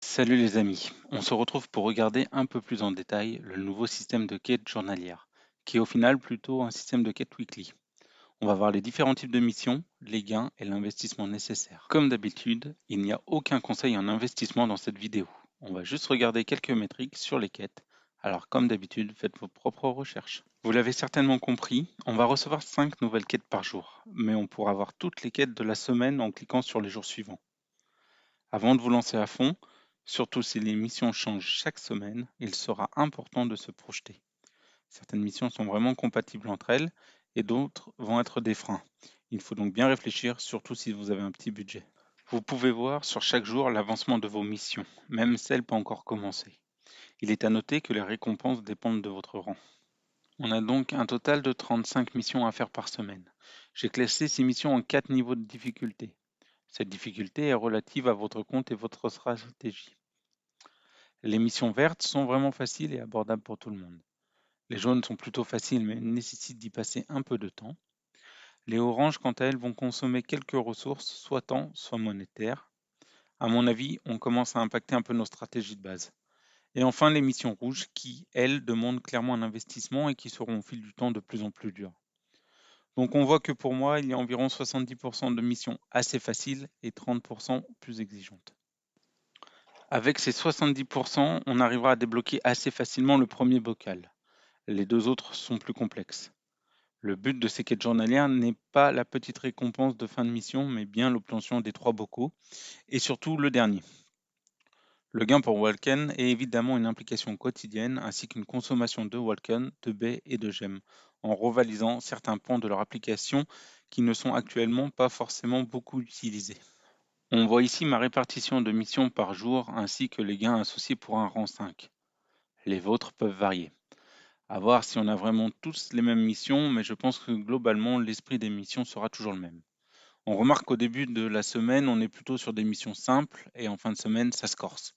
Salut les amis, on se retrouve pour regarder un peu plus en détail le nouveau système de quête journalière, qui est au final plutôt un système de quête weekly. On va voir les différents types de missions, les gains et l'investissement nécessaire. Comme d'habitude, il n'y a aucun conseil en investissement dans cette vidéo. On va juste regarder quelques métriques sur les quêtes. Alors comme d'habitude, faites vos propres recherches. Vous l'avez certainement compris, on va recevoir 5 nouvelles quêtes par jour, mais on pourra voir toutes les quêtes de la semaine en cliquant sur les jours suivants. Avant de vous lancer à fond, surtout si les missions changent chaque semaine, il sera important de se projeter. Certaines missions sont vraiment compatibles entre elles et d'autres vont être des freins. Il faut donc bien réfléchir, surtout si vous avez un petit budget. Vous pouvez voir sur chaque jour l'avancement de vos missions, même celles pas encore commencées. Il est à noter que les récompenses dépendent de votre rang. On a donc un total de 35 missions à faire par semaine. J'ai classé ces missions en 4 niveaux de difficulté. Cette difficulté est relative à votre compte et votre stratégie. Les missions vertes sont vraiment faciles et abordables pour tout le monde. Les jaunes sont plutôt faciles mais nécessitent d'y passer un peu de temps. Les oranges, quant à elles, vont consommer quelques ressources, soit temps, soit monétaires. À mon avis, on commence à impacter un peu nos stratégies de base. Et enfin, les missions rouges qui, elles, demandent clairement un investissement et qui seront au fil du temps de plus en plus dures. Donc on voit que pour moi, il y a environ 70% de missions assez faciles et 30% plus exigeantes. Avec ces 70%, on arrivera à débloquer assez facilement le premier bocal. Les deux autres sont plus complexes. Le but de ces quêtes journalières n'est pas la petite récompense de fin de mission, mais bien l'obtention des 3 bocaux, et surtout le dernier. Le gain pour Walken est évidemment une implication quotidienne, ainsi qu'une consommation de Walken, de baies et de gemmes, en revalisant certains pans de leur application qui ne sont actuellement pas forcément beaucoup utilisés. On voit ici ma répartition de missions par jour, ainsi que les gains associés pour un rang 5. Les vôtres peuvent varier. À voir si on a vraiment tous les mêmes missions, mais je pense que globalement, l'esprit des missions sera toujours le même. On remarque qu'au début de la semaine, on est plutôt sur des missions simples, et en fin de semaine, ça se corse.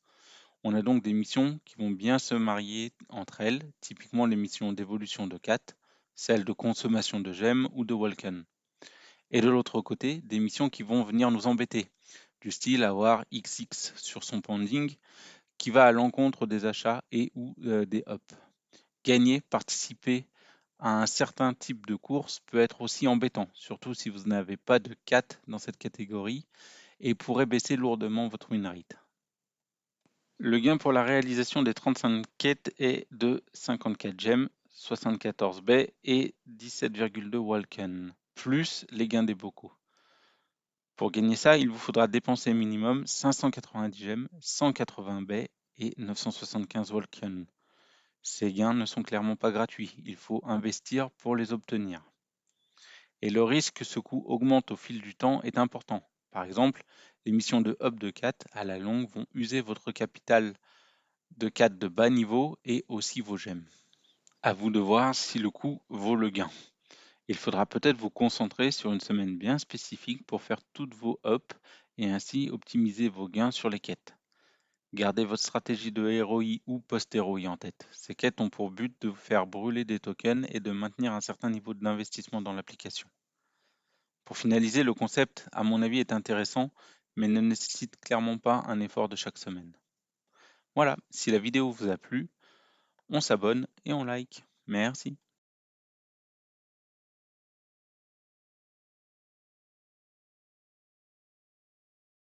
On a donc des missions qui vont bien se marier entre elles, typiquement les missions d'évolution de Cat, celles de consommation de gemmes ou de Walken. Et de l'autre côté, des missions qui vont venir nous embêter, du style avoir XX sur son pending, qui va à l'encontre des achats et ou des ups. Gagner, participer à un certain type de course peut être aussi embêtant, surtout si vous n'avez pas de 4 dans cette catégorie et pourrait baisser lourdement votre win rate. Le gain pour la réalisation des 35 quêtes est de 54 gemmes, 74 baies et 17,2 walken, plus les gains des bocaux. Pour gagner ça, il vous faudra dépenser minimum 590 gemmes, 180 baies et 975 walken. Ces gains ne sont clairement pas gratuits, il faut investir pour les obtenir. Et le risque que ce coût augmente au fil du temps est important. Par exemple, les missions de hub de 4 à la longue vont user votre capital de 4 de bas niveau et aussi vos gemmes. À vous de voir si le coût vaut le gain. Il faudra peut-être vous concentrer sur une semaine bien spécifique pour faire toutes vos ups et ainsi optimiser vos gains sur les quêtes. Gardez votre stratégie de ROI ou post-ROI en tête. Ces quêtes ont pour but de vous faire brûler des tokens et de maintenir un certain niveau d'investissement dans l'application. Pour finaliser, le concept, à mon avis, est intéressant, mais ne nécessite clairement pas un effort de chaque semaine. Voilà, si la vidéo vous a plu, on s'abonne et on like. Merci.